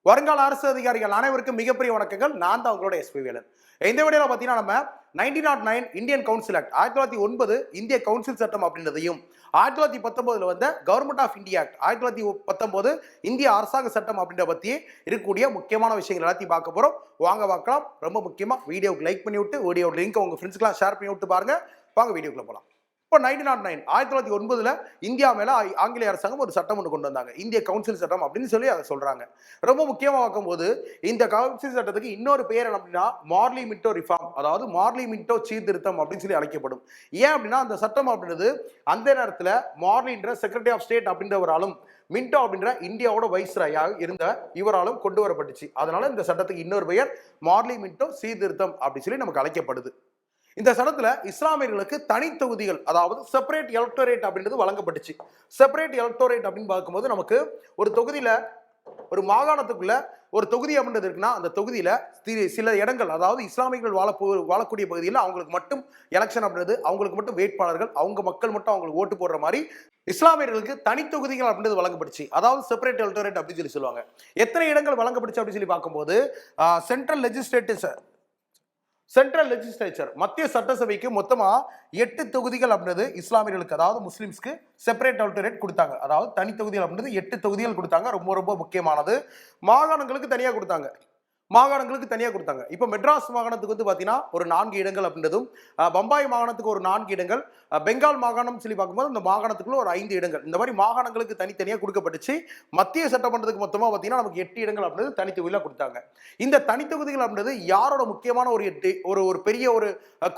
வருங்கால அரசு அதிகாரிகள் அனைவருக்கும் மிகப்பெரிய வணக்கங்கள். நான் தான் உங்களோட எஸ்பி வேலன். இந்த வீடியோவில் பார்த்தீங்கன்னா நம்ம 1909 இந்தியன் கவுன்சில் ஆக்ட் 1909 இந்திய கவுன்சில் சட்டம் அப்படின்றதையும் 1919 வந்த கவர்மெண்ட் ஆஃப் இந்தியா ஆக்ட் 1919 இந்திய அரசாங்க சட்டம் அப்படின்ற பற்றி இருக்கக்கூடிய முக்கியமான விஷயங்கள் எல்லாத்தையும் பார்க்க போகிறோம். வாங்க பார்க்கலாம். ரொம்ப முக்கியமாக வீடியோவுக்கு லைக் பண்ணி விட்டு வீடியோ லிங்க் உங்கள் ஃப்ரெண்ட்ஸ்க்கெலாம் ஷேர் பண்ணி விட்டு பாருங்க. வாங்க வீடியோக்குள்ள போகலாம். இப்போ 1909 1909 இந்தியா மேல ஆங்கிலேய அரசாங்கம் ஒரு சட்டம் ஒன்று கொண்டு வந்தாங்க, இந்திய கவுன்சில் சட்டம் அப்படின்னு சொல்லி அதை சொல்றாங்க. ரொம்ப முக்கியமாக பார்க்கும்போது இந்த கவுன்சில் சட்டத்துக்கு இன்னொரு பேர் என்ன அப்படின்னா மார்லி மின்டோ ரிஃபார்ம், அதாவது மார்லி மின்டோ சீர்திருத்தம் அப்படின்னு சொல்லி அழைக்கப்படும். ஏன் அப்படின்னா அந்த சட்டம் அப்படின்றது அந்த நேரத்தில் மார்லின்ற செக்ரட்டரி ஆஃப் ஸ்டேட் அப்படின்றவராலும் மின்டோ அப்படின்ற இந்தியாவோட வைஸ்ராயாக இருந்த இவராலும் கொண்டு வரப்பட்டுச்சு. அதனால இந்த சட்டத்துக்கு இன்னொரு பெயர் மார்லி மின்டோ சீர்திருத்தம் அப்படின்னு சொல்லி நமக்கு அழைக்கப்படுது. இந்த சட்டத்துல இஸ்லாமியர்களுக்கு தனி தொகுதிகள், அதாவது செப்பரேட் எலக்டோரேட் அப்படின்றது வழங்கப்பட்டுச்சு. செப்பரேட் எலக்டோரேட் அப்படின்னு பார்க்கும்போது நமக்கு ஒரு தொகுதியில ஒரு மாகாணத்துக்குள்ள ஒரு தொகுதி அப்படின்றது இருக்குன்னா அந்த தொகுதியில சில இடங்கள், அதாவது இஸ்லாமியர்கள் வாழக்கூடிய பகுதியில் அவங்களுக்கு மட்டும் எலெக்ஷன் அப்படின்றது, அவங்களுக்கு மட்டும் வேட்பாளர்கள், அவங்க மக்கள் மட்டும் அவங்களுக்கு ஓட்டு போடுற மாதிரி இஸ்லாமியர்களுக்கு தனி தொகுதிகள் அப்படின்றது வழங்கப்பட்டுச்சு. அதாவது செப்பரேட் எலக்டோரேட் அப்படின்னு சொல்லி சொல்லுவாங்க. எத்தனை இடங்கள் வழங்கப்பட்டுச்சு அப்படின்னு சொல்லி பார்க்கும்போது சென்ட்ரல் லெஜிஸ்லேச்சர் மத்திய சட்டசபைக்கு மொத்தமா 8 தொகுதிகள் அப்படின்றது இஸ்லாமியர்களுக்கு, அதாவது முஸ்லிம்ஸ்க்கு செப்பரேட் எலக்டோரேட் கொடுத்தாங்க. அதாவது தனி தொகுதிகள் அப்படின்றது 8 தொகுதிகள் கொடுத்தாங்க. ரொம்ப ரொம்ப முக்கியமானது. மாகாணங்களுக்கு தனியாக கொடுத்தாங்க. இப்போ மெட்ராஸ் மாகாணத்துக்கு வந்து பார்த்தீங்கன்னா ஒரு 4 இடங்கள் அப்படின்றதும், பம்பாய் மாகாணத்துக்கு ஒரு 4 இடங்கள், பெங்கால் மாகாணம் சொல்லி பார்க்கும்போது அந்த மாகாணத்துக்குள்ள ஒரு 5 இடங்கள், இந்த மாதிரி மாகாணங்களுக்கு தனித்தனியாக கொடுக்கப்பட்டுச்சு. மத்திய சட்டமன்றத்துக்கு மொத்தமாக பார்த்தீங்கன்னா நமக்கு 8 இடங்கள் அப்படின்றது தனித்தொகுதியில் கொடுத்தாங்க. இந்த தனித்தொகுதிகள் அப்படின்றது யாரோட முக்கியமான ஒரு பெரிய ஒரு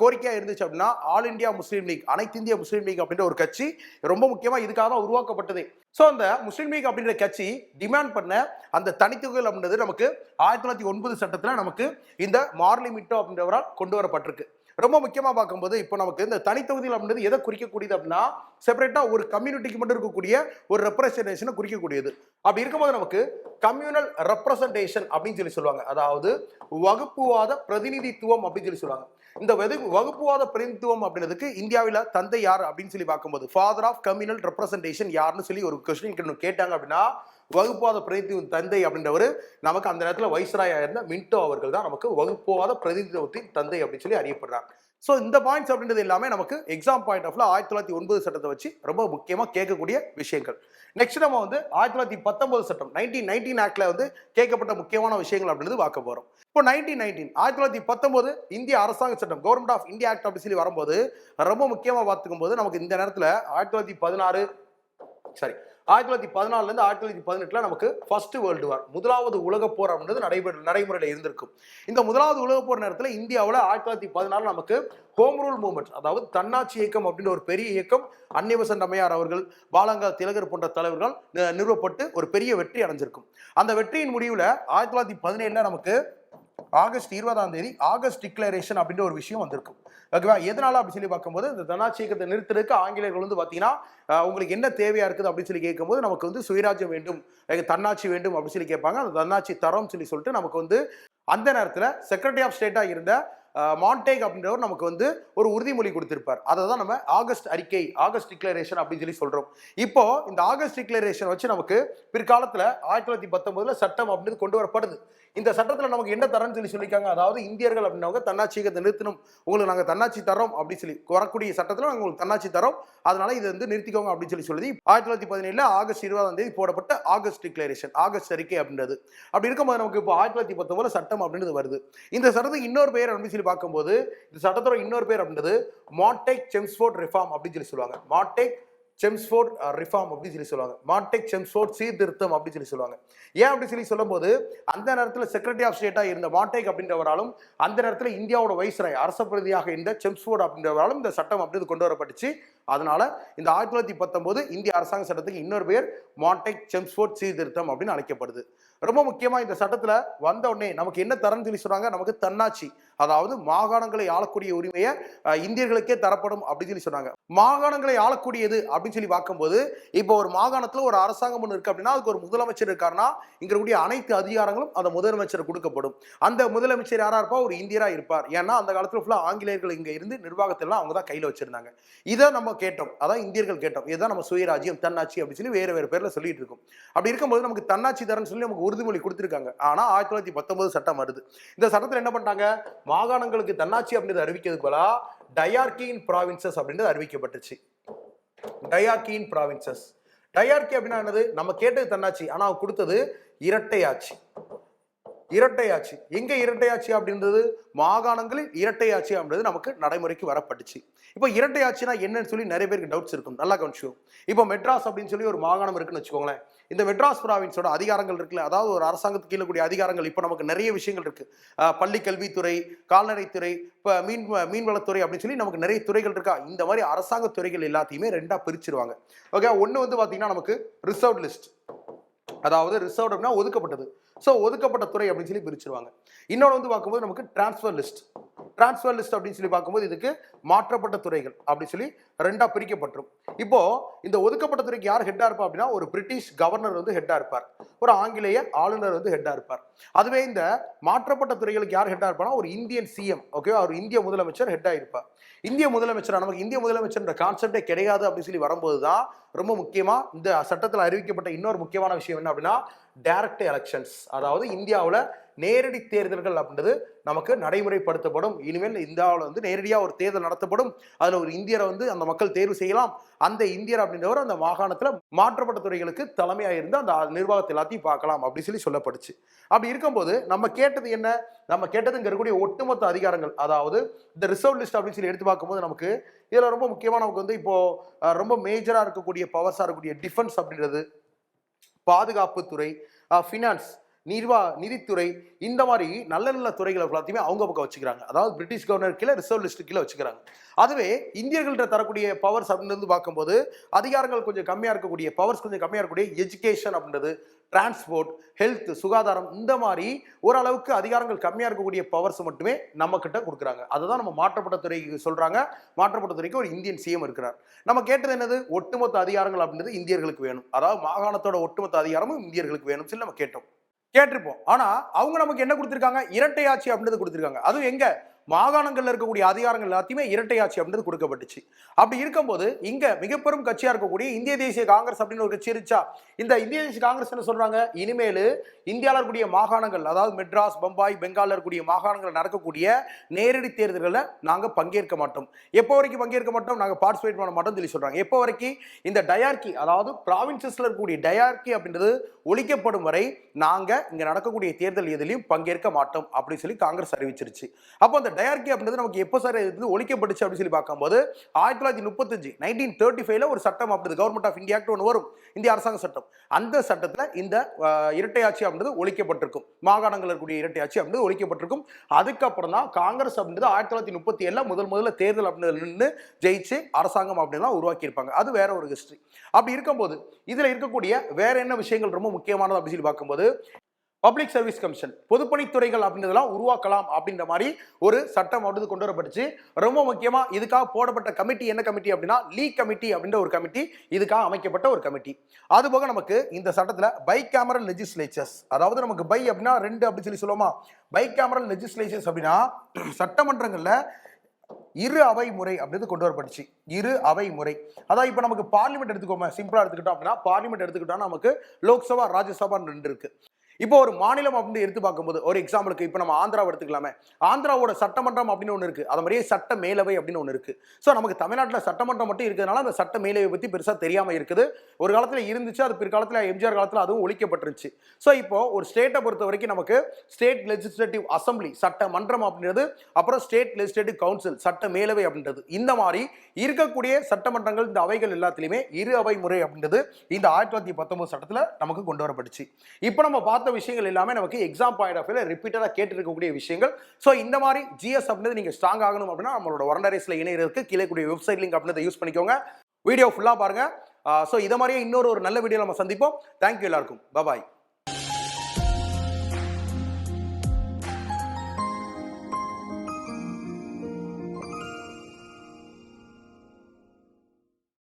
கோரிக்கையாக இருந்துச்சு அப்படின்னா ஆல் இந்தியா முஸ்லீம் லீக், அனைத்து இந்திய முஸ்லீம் லீக் அப்படின்ற ஒரு கட்சி ரொம்ப முக்கியமாக இதுக்காக தான் உருவாக்கப்பட்டது. ஸோ அந்த முஸ்லீம் லீக் அப்படின்ற கட்சி டிமாண்ட் பண்ண அந்த தனித்தொகுதிகள் அப்படின்றது நமக்கு 1909 சட்டத்தில் நமக்கு இந்த மார்லி மின்டோ அப்படின்றவரால் கொண்டு வரப்பட்டிருக்கு. ரொம்ப முக்கியமாக பார்க்கும்போது இப்போ நமக்கு இந்த தனித்தொகுதிகள் அப்படின்றது எதை குறிக்கக்கூடியது அப்படின்னா செப்பரேட்டா ஒரு கம்யூனிட்டிக்கு மட்டும் இருக்கக்கூடிய ஒரு ரெப்ரசன்டேஷனை குறிக்கக்கூடியது. அப்படி இருக்கும்போது நமக்கு கம்யூனல் ரெப்ரசன்டேஷன் அப்படின்னு சொல்லி சொல்லுவாங்க, அதாவது வகுப்புவாத பிரதிநிதித்துவம் அப்படின்னு சொல்லி சொல்லுவாங்க. இந்த வகுப்புவாத பிரதிநிதித்துவம் அப்படின்றதுக்கு இந்தியாவில் தந்தை யார் அப்படின்னு சொல்லி பார்க்கும்போது ஃபாதர் ஆஃப் கம்யூனல் ரெப்ரசன்டேஷன் யாருன்னு சொல்லி ஒரு கொஸ்டின் கேட்டாங்க அப்படின்னா வகுப்புவாத பிரதிநிதித்துவம் தந்தை அப்படின்றவர் நமக்கு அந்த நேரத்தில் வைஸ்ராயா இருந்த மின்டோ அவர்கள் தான் நமக்கு வகுப்புவாத பிரதிநிதித்துவத்தின் தந்தை அப்படின்னு சொல்லி அறியப்படுறாங்க. ஸோ இந்த பாயிண்ட்ஸ் அப்படின்றது எல்லாமே நமக்கு எக்ஸாம் பாயிண்ட் ஆஃப்ல 1909 சட்டத்தை வச்சு ரொம்ப முக்கியமாக கேட்கக்கூடிய விஷயங்கள். நெக்ஸ்ட் நம்ம வந்து 1919 சட்டம் 1919 ஆக்ட்ல வந்து கேட்கப்பட்ட முக்கியமான விஷயங்கள் அப்படின்றது பார்க்க போறோம். இப்போ 1919 இந்திய அரசாங்க சட்டம் கவர்மெண்ட் ஆஃப் இந்தியா ஆக்ட் அப்படி சொல்லி வரும்போது ரொம்ப முக்கியமாக பார்த்துக்கும் போது நமக்கு இந்த நேரத்தில் 1914 இருந்து 1918 நமக்கு ஃபர்ஸ்ட் வேர்ல்டு வார், முதலாவது உலக போர் அப்படின்றது நடைமுறையில் இருந்திருக்கும். இந்த முதலாவது உலக போர் நேரத்தில் இந்தியாவில் 1914 நமக்கு ஹோம் ரூல் மூவ்மெண்ட், அதாவது தன்னாட்சி இயக்கம் அப்படின்ற ஒரு பெரிய இயக்கம், அன்னிவசன்ட் அம்மையார் அவர்கள், பாலங்கா திலகர் போன்ற தலைவர்கள் நிறுவப்பட்டு ஒரு பெரிய வெற்றி அடைஞ்சிருக்கும். அந்த வெற்றியின் முடிவில் 1917 நமக்கு ஆகஸ்ட் 20ஆம் தேதி ஆகஸ்ட் டிக்ளரேஷன் அப்படின்ற ஒரு விஷயம் வந்திருக்கும். ஓகேவா? எதனால அப்படி சொல்லி பார்க்கும்போது இந்த தன்னாட்சி இயக்கத்தை நிறுத்துறதுக்கு ஆங்கிலேயர்கள் வந்து பார்த்தீங்கன்னா உங்களுக்கு என்ன தேவையா இருக்குது அப்படின்னு சொல்லி கேட்கும்போது நமக்கு வந்து சுயராஜ்யம் வேண்டும், தன்னாட்சி வேண்டும் அப்படின்னு சொல்லி கேட்பாங்க. அந்த தன்னாட்சி தரம் சொல்லிட்டு நமக்கு வந்து அந்த நேரத்தில் செக்ரட்டரி ஆஃப் ஸ்டேட்டா இருந்த மான்டேக் அப்படின்றவர் நமக்கு வந்து ஒரு உறுதிமொழி கொடுத்திருப்பார். அதை தான் நம்ம ஆகஸ்ட் அறிக்கை, ஆகஸ்ட் டிக்ளரேஷன் அப்படின்னு சொல்லி சொல்றோம். இப்போ இந்த ஆகஸ்ட் டிக்ளரேஷன் வச்சு நமக்கு பிற்காலத்தில் 1919 சட்டம் அப்படின்னு கொண்டு வரப்படுது. இந்த சட்டத்தில் நமக்கு என்ன தரன்னு சொல்லியிருக்காங்க, அதாவது இந்தியர்கள் அப்படின்னவங்க தன்னாட்சி இயக்கத்தை நிறுத்தணும், உங்களுக்கு நாங்கள் தன்னாட்சி தரோம் அப்படின்னு சொல்லி வரக்கூடிய சட்டத்தில் நாங்கள் உங்களுக்கு தன்னாட்சி தரோம், அதனால இதை வந்து நிறுத்திக்கோங்க அப்படின்னு சொல்லி 1917 ஆகஸ்ட் 20ஆம் தேதி போடப்பட்ட ஆகஸ்ட் டிக்ளரேஷன், ஆகஸ்ட் அறிக்கை அப்படின்றது. அப்படி இருக்கும்போது நமக்கு இப்போ 1919 சட்டம் அப்படின்றது வருது. இந்த சட்டத்துக்கு இன்னொரு பெயர் அப்படின்னு சொல்லி பார்க்கும்போது இந்த சட்டத்தோட இன்னொரு பேர் அப்படின்றது மான்டேக் செம்ஸ்ஃபோர்ட் ரிஃபார்ம் அப்படின்னு சொல்லி சொல்லுவாங்க. மான்டேக் செம்ஸ்ஃபோர்ட் ரிஃபார்ம் அப்படின்னு சொல்லி சொல்லுவாங்க. மான்டேக் செம்ஸ்ஃபோர்ட் சீர்திருத்தம் அப்படின்னு சொல்லி சொல்லுவாங்க. ஏன் அப்படி சொல்லி சொல்லும் போது அந்த நேரத்தில் செக்ரட்டரி ஆஃப் ஸ்டேட்டா இருந்த மான்டேக் அப்படின்றவராலும் அந்த நேரத்தில் இந்தியாவோட வைஸ்ராய் அரச பிரதியாக இருந்த செம்ஸ்ஃபோர்ட் அப்படின்றவராலும் இந்த சட்டம் அப்படின்னு கொண்டு வரப்பட்டுச்சு. அதனால இந்த 1919 இந்திய அரசாங்க சட்டத்துக்கு இன்னொரு பேர் மான்டேக் செம்ஸ்ஃபோர்ட் சீர்திருத்தம் அப்படின்னு அழைக்கப்படுது. ரொம்ப முக்கியமா இந்த சட்டத்துல வந்த உடனே நமக்கு என்ன தரன்னு சொல்லி சொல்றாங்க, நமக்கு தன்னாட்சி, அதாவது மாகாணங்களை ஆளக்கூடிய உரிமையை இந்தியர்களுக்கே தரப்படும் அப்படின்னு சொல்லி சொன்னாங்க. மாகாணங்களை ஆளக்கூடியது அப்படின்னு சொல்லி பார்க்கும்போது இப்போ ஒரு மாகாணத்துல ஒரு அரசாங்கம் ஒன்று இருக்கு அப்படின்னா அதுக்கு ஒரு முதலமைச்சர் இருக்காருன்னா இங்க கூடிய அனைத்து அதிகாரங்களும் அந்த முதலமைச்சர் கொடுக்கப்படும். அந்த முதலமைச்சர் யாரா இருப்பா, ஒரு இந்தியரா இருப்பார். ஏன்னா அந்த காலத்துல ஃபுல்லா ஆங்கிலேயர்கள் இங்க இருந்து நிர்வாகத்தெல்லாம் அவங்க தான் கையில வச்சிருந்தாங்க. இதை நம்ம கேட்டோம், அதான் இந்தியர்கள் கேட்டோம், இதுதான் நம்ம சுயராஜ்யம் தன்னாட்சி அப்படின்னு சொல்லி வேற பேர்ல சொல்லிட்டு இருக்கோம். அப்படி இருக்கும்போது நமக்கு தன்னாட்சி தரன்னு சொல்லி நமக்கு உறுதிமொழி கொடுத்திருக்காங்க. ஆனா 1919 சட்டம் வருது. இந்த சட்டத்துல என்ன பண்ணிட்டாங்க, மாகாணங்களுக்கு தன்னாட்சி அப்படின்றது அறிவிக்கிறதுக்கு பதிலா டயார்கி இன் ப்ராவின்சஸ் அப்படின்றது அறிவிக்கப்பட்டுச்சு. டயார்கி இன் ப்ராவின்சஸ். டயார்கி அப்படின்னா என்னது, நம்ம கேட்டது தன்னாட்சி, ஆனா அவங்க கொடுத்தது இரட்டையாட்சி. இரட்டையாட்சி எங்க இரட்டையாட்சி அப்படின்றது, மாகாணங்களில் இரட்டையாட்சி அப்படின்றது நமக்கு நடைமுறைக்கு வரப்பட்டுச்சு. இப்போ இரட்டையாட்சினா என்னன்னு சொல்லி நிறைய பேருக்கு டவுட்ஸ் இருக்கும். நல்லா கவனிச்சு. இப்போ மெட்ராஸ் அப்படின்னு சொல்லி ஒரு மாகாணம் இருக்குன்னு வச்சுக்கோங்களேன். இந்த மெட்ராஸ் ப்ராவின்ஸோட அதிகாரங்கள் இருக்குல்ல, அதாவது ஒரு அரசாங்கத்துக்கு கீழே கூடிய அதிகாரங்கள் இப்போ நமக்கு நிறைய விஷயங்கள் இருக்கு. பள்ளி கல்வித்துறை, கால்நடைத்துறை, இப்போ மீன்வளத்துறை அப்படின்னு சொல்லி நமக்கு நிறைய துறைகள் இருக்கா. இந்த மாதிரி அரசாங்க துறைகள் எல்லாத்தையுமே ரெண்டா பிரிச்சிருவாங்க. ஓகே, ஒன்று வந்து பார்த்தீங்கன்னா நமக்கு ரிசர்வ் லிஸ்ட், அதாவது ரிசர்வ் அப்படின்னா ஒதுக்கப்பட்டது. ஸோ ஒதுக்கப்பட்ட துறை அப்படின்னு சொல்லி பிரிச்சிருவாங்க. இன்னொன்று வந்து பார்க்கும்போது நமக்கு டிரான்ஸ்ஃபர் லிஸ்ட். டிரான்ஸ்ஃபர் லிஸ்ட் அப்படின்னு சொல்லி பார்க்கும்போது இதுக்கு மாற்றப்பட்ட துறைகள் அப்படின்னு சொல்லி ரெண்டா பிரிக்கப்பட்டிரும். இப்போ இந்த ஒதுக்கப்பட்ட துறைக்கு யார் ஹெட்டா இருப்பா அப்படின்னா, ஒரு பிரிட்டிஷ் கவர்னர் வந்து ஹெட்டா இருப்பார், ஒரு ஆங்கிலேய ஆளுநர் வந்து ஹெட்டா இருப்பார். அதுவே இந்த மாற்றப்பட்ட துறைகளுக்கு யார் ஹெட்டா இருப்பானா, ஒரு இந்தியன் சிஎம், ஓகே, ஒரு இந்திய முதலமைச்சர் ஹெட்டா இருப்பார். இந்திய முதலமைச்சர், நமக்கு இந்திய முதலமைச்சர் கான்செப்டே கிடையாது அப்படின்னு சொல்லி வரும்போது தான் ரொம்ப முக்கியமா இந்த சட்டத்தில் அறிவிக்கப்பட்ட இன்னொரு முக்கியமான விஷயம் என்ன அப்படின்னா, டைரக்ட் எலெக்ஷன்ஸ். அதாவது இந்தியாவில் நேரடி தேர்தல்கள் அப்படின்றது நமக்கு நடைமுறைப்படுத்தப்படும். இனிமேல் இந்தியாவில் வந்து நேரடியாக ஒரு தேர்தல் நடத்தப்படும். அதில் ஒரு இந்தியரை வந்து அந்த மக்கள் தேர்வு செய்யலாம். அந்த இந்தியர் அப்படின்றவர் அந்த மாகாணத்தில் மாற்றப்பட்ட துறைகளுக்கு தலைமையாக இருந்து அந்த நிர்வாகத்தை எல்லாத்தையும் பார்க்கலாம் அப்படின்னு சொல்லி சொல்லப்படுச்சு. அப்படி இருக்கும்போது நம்ம கேட்டது என்ன, நம்ம கேட்டது இங்கே இருக்கக்கூடிய ஒட்டுமொத்த அதிகாரங்கள், அதாவது இந்த ரிசர்வ் லிஸ்ட் அப்படின்னு சொல்லி எடுத்து பார்க்கும்போது நமக்கு இதில் ரொம்ப முக்கியமாக நமக்கு வந்து இப்போ ரொம்ப மேஜராக இருக்கக்கூடிய பவர்ஸாக இருக்கக்கூடிய டிஃபென்ஸ் அப்படின்றது, பாதுகாப்புத்துறை, ஃபினான்ஸ், நிதித்துறை, இந்த மாதிரி நல்ல நல்ல துறைகளை எல்லாத்தையுமே அவங்க பக்கம் வச்சுக்கிறாங்க. அதாவது பிரிட்டிஷ் கவர்னர் கீழே ரிசர்வ் லிஸ்ட் கீழே வச்சுக்கிறாங்க. அதுவே இந்தியர்கள்ட்ட தரக்கூடிய பவர்ஸ் அப்படின்னு பார்க்கும்போது அதிகாரங்கள் கொஞ்சம் கம்மியாக இருக்கக்கூடிய, பவர்ஸ் கொஞ்சம் கம்மியாக இருக்கக்கூடிய எஜுகேஷன் அப்படின்றது, டிரான்ஸ்போர்ட், ஹெல்த், சுகாதாரம், இந்த மாதிரி ஓரளவுக்கு அதிகாரங்கள் கம்மியாக இருக்கக்கூடிய பவர்ஸ் மட்டுமே நம்ம கிட்ட கொடுக்குறாங்க. அதுதான் நம்ம மாற்றப்பட்ட துறைக்கு சொல்றாங்க. மாற்றப்பட்ட துறைக்கு ஒரு இந்தியன் சிஎம் இருக்கிறார். நம்ம கேட்டது என்னது, ஒட்டுமொத்த அதிகாரங்கள் அப்படின்றது இந்தியர்களுக்கு வேணும். அதாவது மாகாணத்தோட ஒட்டுமொத்த அதிகாரமும் இந்தியர்களுக்கு வேணும் சொல்லி நம்ம கேட்டிருப்போம். ஆனா அவங்க நமக்கு என்ன கொடுத்திருக்காங்க, இரட்டையாட்சி அப்படின்றது கொடுத்திருக்காங்க. அதுவும் எங்க, மாகாணங்கள்ல இருக்கக்கூடிய அதிகாரங்கள் எல்லாத்தையுமே இரட்டையாட்சி அப்படின்றது கொடுக்கப்பட்டுச்சு. அப்படி இருக்கும்போது இங்க மிக பெரும் கட்சியா இருக்கக்கூடிய இந்திய தேசிய காங்கிரஸ் அப்படின்னு ஒரு கட்சி இருந்துச்சா. இந்த இந்திய தேசிய காங்கிரஸ் என்ன சொல்றாங்க, இனிமேல் இந்தியாவில் இருக்கக்கூடிய மாகாணங்கள், அதாவது மெட்ராஸ், பம்பாய், பெங்கால்ல இருக்கக்கூடிய மாகாணங்கள் நடக்கக்கூடிய நேரடி தேர்தல்களை நாங்க பங்கேற்க மாட்டோம். எப்போ வரைக்கும் பங்கேற்க மாட்டோம், நாங்க பார்ட்டிசிபேட் பண்ண மாட்டோம் சொல்லி சொல்றாங்க. எப்போ வரைக்கும் இந்த டயார்கி, அதாவது ப்ராவின்சஸ்ல இருக்கக்கூடிய டயார்கி அப்படின்றது ஒழிக்கப்படும் வரை நாங்க இங்க நடக்கக்கூடிய தேர்தல் எதிலையும் பங்கேற்க மாட்டோம் அப்படின்னு சொல்லி காங்கிரஸ் அறிவிச்சிருச்சு. அப்போ அந்த டயார்கி அப்படின்றது நமக்கு எப்போ சார் ஒழிக்கப்பட்டுச்சு அப்படின்னு சொல்லி பார்க்கும்போது 1935 1935 ஒரு சட்டம் அப்படின்றது கவர்மெண்ட் ஆஃப் இந்தியா ஆக்ட் ஒன்று வரும், இந்திய அரசாங்க சட்டம். அந்த சட்டத்துல இந்த இரட்டையாட்சி அப்படின்றது ஒழிக்கப்பட்டிருக்கும். மாகாணங்கள் இருக்கக்கூடிய இரட்டையாட்சி அப்படின்றது ஒழிக்கப்பட்டிருக்கும். அதுக்கப்புறம் தான் காங்கிரஸ் அப்படின்றது 1937 முதல்ல தேர்தல் அப்படின்றது நின்று ஜெயிச்சு அரசாங்கம் அப்படின்லாம் உருவாக்கி இருப்பாங்க. அது வேற ஒரு ஹிஸ்டரி. அப்படி இருக்கும்போது இதுல இருக்கக்கூடிய வேற என்ன விஷயங்கள் ரொம்ப முக்கியமானது அப்படின்னு சொல்லி பார்க்கும்போது, பப்ளிக் சர்வீஸ் கமிஷன், பொதுப்பணித்துறைகள் அப்படின்றதெல்லாம் உருவாக்கலாம் அப்படின்ற மாதிரி ஒரு சட்டம் அப்படின்றது கொண்டு வரப்பட்டுச்சு. ரொம்ப முக்கியமா இதுக்காக போடப்பட்ட கமிட்டி என்ன கமிட்டி அப்படின்னா, லீக் கமிட்டி அப்படின்ற ஒரு கமிட்டி, இதுக்காக அமைக்கப்பட்ட ஒரு கமிட்டி. அதுபோக நமக்கு இந்த சட்டத்துல பை கேமரல் லெஜிஸ்லேச்சர்ஸ், அதாவது நமக்கு பை அப்படின்னா ரெண்டு அப்படின்னு சொல்லி சொல்லுவோமா, பை கேமரல் லெஜிஸ்லேச்சர்ஸ் அப்படின்னா சட்டமன்றங்கள்ல இரு அவை முறை அப்படின்னு கொண்டு வரப்பட்டுச்சு. இரு அவை முறை, அதாவது இப்ப நமக்கு பார்லிமெண்ட் எடுத்துக்கோமா, சிம்பிளா எடுத்துக்கிட்டோம் அப்படின்னா பார்லிமெண்ட் எடுத்துக்கிட்டோம், நமக்கு லோக்சபா, ராஜ்யசபா ரெண்டு இருக்கு. இப்போ ஒரு மாநிலம் அப்படின்னு எடுத்து பார்க்கும்போது, ஒரு எக்ஸாம்பிளுக்கு இப்போ நம்ம ஆந்திராவை எடுத்துக்கலாமே, ஆந்திராவோட சட்டமன்றம் அப்படின்னு ஒன்று இருக்கு, அது மாதிரியே சட்ட மேலவை அப்படின்னு ஒன்று இருக்கு. ஸோ நமக்கு தமிழ்நாட்டில் சட்டமன்றம் மட்டும் இருக்கிறதுனால அந்த சட்ட மேலவை பற்றி பெருசாக தெரியாமல் இருக்குது. ஒரு காலத்தில் இருந்துச்சு, அது பிற்காலத்தில் எம்ஜிஆர் காலத்தில் அதுவும் ஒழிக்கப்பட்டுருச்சு. ஸோ இப்போ ஒரு ஸ்டேட்டை பொறுத்த வரைக்கும் நமக்கு ஸ்டேட் லெஜிஸ்லேட்டிவ் அசம்பிளி சட்டமன்றம் அப்படின்றது, அப்புறம் ஸ்டேட் லெஜிஸ்லேட்டிவ் கவுன்சில் சட்ட மேலவை அப்படின்றது, இந்த மாதிரி இருக்கக்கூடிய சட்டமன்றங்கள், இந்த அவைகள் எல்லாத்திலுமே இரு அவை முறை அப்படின்றது இந்த 1919 சட்டத்தில் நமக்கு கொண்டு வரப்பட்டுச்சு. இப்போ நம்ம பார்த்த விஷயங்கள் எல்லாமே நமக்கு எக்ஸாம் பாயிண்ட் ஆஃப் வியூல ரிப்பீட்டடா கேட்டிருக்கக்கூடிய விஷயங்கள். சோ இந்த மாதிரி ஜிஎஸ் அப்படின்றது நீங்க ஸ்ட்ராங் ஆகணும் அப்படின்னா நம்மளோட வரண்டரேஸ்ல இணையறதுக்கு கீழே கூடிய வெப்சைட் லிங்க் அப்படின்றத யூஸ் பண்ணிக்கோங்க. வீடியோ ஃபுல்லா பாருங்க. சோ இத மாதிரியே இன்னொரு நல்ல வீடியோ நம்ம சந்திப்போம். தேங்க்யூ எல்லாருக்கும். பாய்.